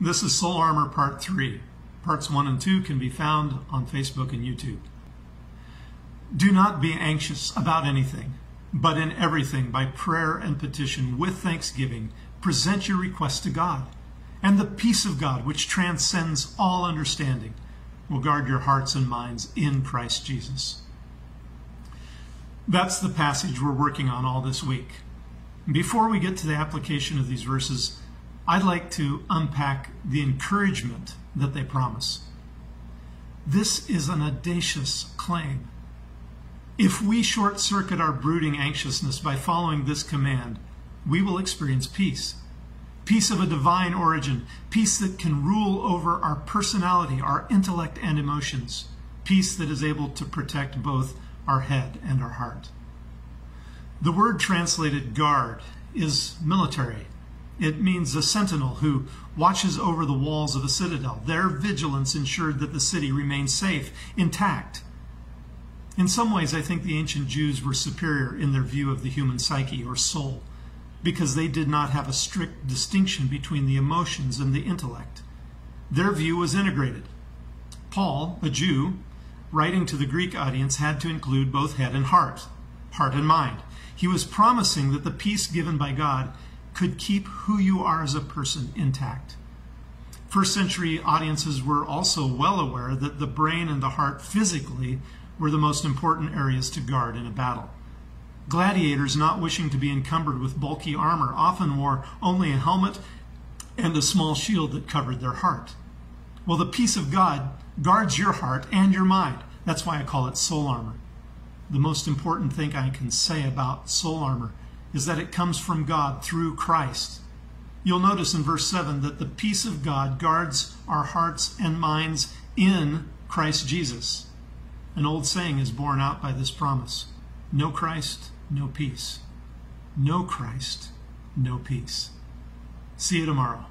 This is Soul Armor Part 3. Parts 1 and 2 can be found on Facebook and YouTube. Do not be anxious about anything, but in everything, by prayer and petition, with thanksgiving, present your requests to God. And the peace of God, which transcends all understanding, will guard your hearts and minds in Christ Jesus. That's the passage we're working on all this week. Before we get to the application of these verses, I'd like to unpack the encouragement that they promise. This is an audacious claim. If we short-circuit our brooding anxiousness by following this command, we will experience peace. Peace of a divine origin, peace that can rule over our personality, our intellect, and emotions. Peace that is able to protect both our head and our heart. The word translated guard is military. It means a sentinel who watches over the walls of a citadel. Their vigilance ensured that the city remained safe, intact. In some ways, I think the ancient Jews were superior in their view of the human psyche or soul, because they did not have a strict distinction between the emotions and the intellect. Their view was integrated. Paul, a Jew, writing to the Greek audience, had to include both head and heart and mind. He was promising that the peace given by God could keep who you are as a person intact. First century audiences were also well aware that the brain and the heart physically were the most important areas to guard in a battle. Gladiators, not wishing to be encumbered with bulky armor, often wore only a helmet and a small shield that covered their heart. Well, the peace of God guards your heart and your mind. That's why I call it soul armor. The most important thing I can say about soul armor is that it comes from God through Christ. You'll notice in verse 7 that the peace of God guards our hearts and minds in Christ Jesus. An old saying is borne out by this promise. No Christ, no peace. No Christ, no peace. See you tomorrow.